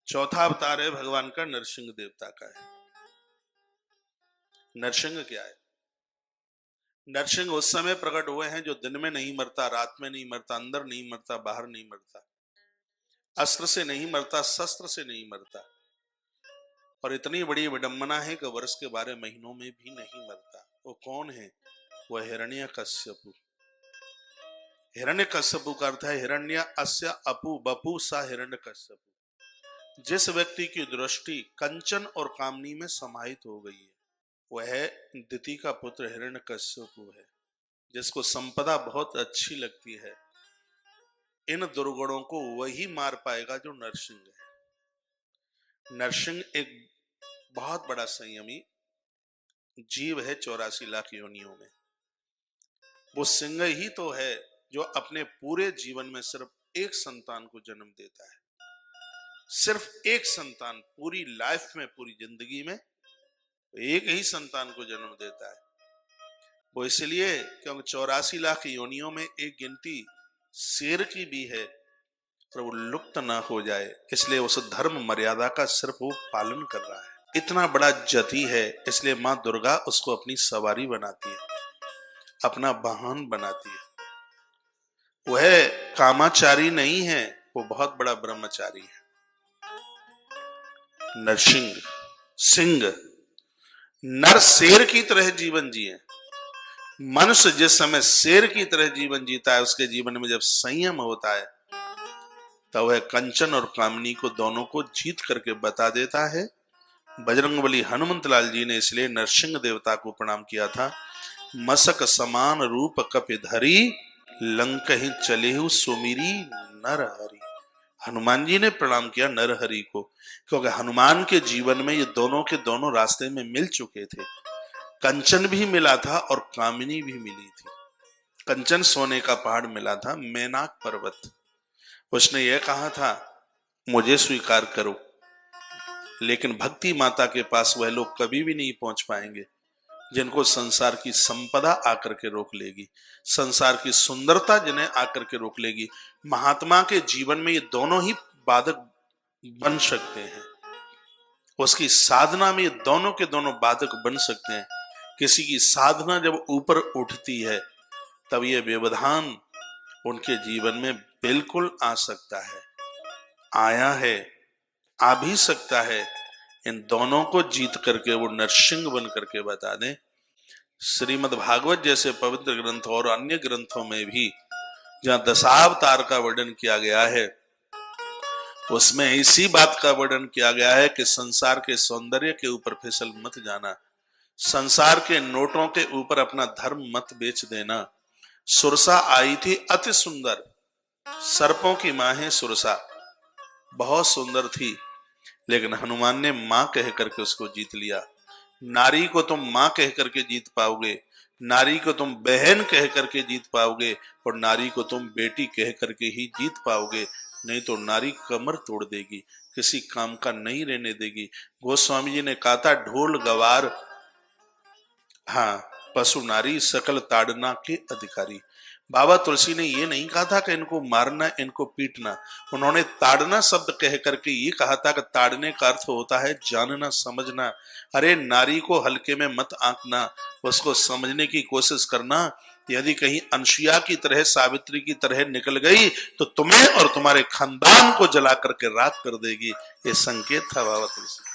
चौथा अवतार है भगवान का नरसिंह देवता का है। नरसिंह क्या है? नरसिंह उस समय प्रकट हुए हैं जो दिन में नहीं मरता, रात में नहीं मरता, अंदर नहीं मरता, बाहर नहीं मरता, अस्त्र से नहीं मरता, शस्त्र से नहीं मरता, और इतनी बड़ी विडंबना है कि वर्ष के 12 महीनों में भी नहीं मरता। वो कौन है? वह हिरण्यकश्यपु। हिरण्यकश्यपु का अर्थ है हिरण्य अस्य अपु बपु सा हिरण्यकश्यपु। जिस व्यक्ति की दृष्टि कंचन और कामनी में समाहित हो गई है वह दिति का पुत्र हिरण्यकश्यपु है। जिसको संपदा बहुत अच्छी लगती है, इन दुर्गुणों को वही मार पाएगा जो नरसिंह है। नरसिंह एक बहुत बड़ा संयमी जीव है 84 लाख योनियों में। वो सिंह ही तो है जो अपने पूरे जीवन में सिर्फ एक संतान को जन्म देता है। सिर्फ एक संतान, पूरी लाइफ में, पूरी जिंदगी में एक ही संतान को जन्म देता है। वो इसलिए क्योंकि 84 लाख योनियों में एक गिनती शेर की भी है, पर वो लुप्त ना हो जाए, इसलिए उस धर्म मर्यादा का सिर्फ वो पालन कर रहा है। इतना बड़ा जति है, इसलिए माँ दुर्गा उसको अपनी सवारी बनाती है, अपना वाहन बनाती है। वह कामाचारी नहीं है, वो बहुत बड़ा ब्रह्मचारी है। नरसिंह सिंह नर शेर की तरह जीवन जिए। मनुष्य जिस समय शेर की तरह जीवन जीता है, उसके जीवन में जब संयम होता है तब वह कंचन और कामनी को दोनों को जीत करके बता देता है। बजरंगबली हनुमंत लाल जी ने इसलिए नरसिंह देवता को प्रणाम किया था। मसक समान रूप कपिधरी लंकहि चलेहु सुमिरी नरहरि। हनुमान जी ने प्रणाम किया नरहरि को, क्योंकि हनुमान के जीवन में ये दोनों के दोनों रास्ते में मिल चुके थे। कंचन भी मिला था और कामिनी भी मिली थी। कंचन सोने का पहाड़ मिला था, मैनाक पर्वत। उसने यह कहा था मुझे स्वीकार करो, लेकिन भक्ति माता के पास वह लोग कभी भी नहीं पहुंच पाएंगे जिनको संसार की संपदा आकर के रोक लेगी, संसार की सुंदरता जिन्हें आकर के रोक लेगी। महात्मा के जीवन में ये दोनों ही बाधक बन सकते हैं। उसकी साधना में ये दोनों के दोनों बाधक बन सकते हैं। किसी की साधना जब ऊपर उठती है तब ये व्यवधान उनके जीवन में बिल्कुल आ सकता है, आया है, आ भी सकता है। इन दोनों को जीत करके वो नरसिंह बन करके बता दें। श्रीमद् भागवत जैसे पवित्र ग्रंथ और अन्य ग्रंथों में भी जहां दशावतार का वर्णन किया गया है, उसमें इसी बात का वर्णन किया गया है कि संसार के सौंदर्य के ऊपर फिसल मत जाना, संसार के नोटों के ऊपर अपना धर्म मत बेच देना। सुरसा आई थी अति सुंदर, सर्पों की मां है सुरसा, बहुत सुंदर थी, लेकिन हनुमान ने मां कह करके उसको जीत लिया। नारी को तुम मां कह करके जीत पाओगे, नारी को तुम बहन कह करके जीत पाओगे, और नारी को तुम बेटी कह करके ही जीत पाओगे, नहीं तो नारी कमर तोड़ देगी, किसी काम का नहीं रहने देगी। गोस्वामी जी ने कहा था ढोल गवार हाँ पशु नारी सकल ताड़ना के अधिकारी। बाबा तुलसी ने ये नहीं कहा था कि इनको मारना, इनको पीटना। उन्होंने ताड़ना शब्द कह करके ये कहा था कि ताड़ने का अर्थ होता है जानना, समझना। अरे नारी को हल्के में मत आंकना, उसको समझने की कोशिश करना। यदि कहीं अनसुया की तरह, सावित्री की तरह निकल गई तो तुम्हें और तुम्हारे खानदान को जला करके राख कर देगी। ये संकेत था बाबा तुलसी।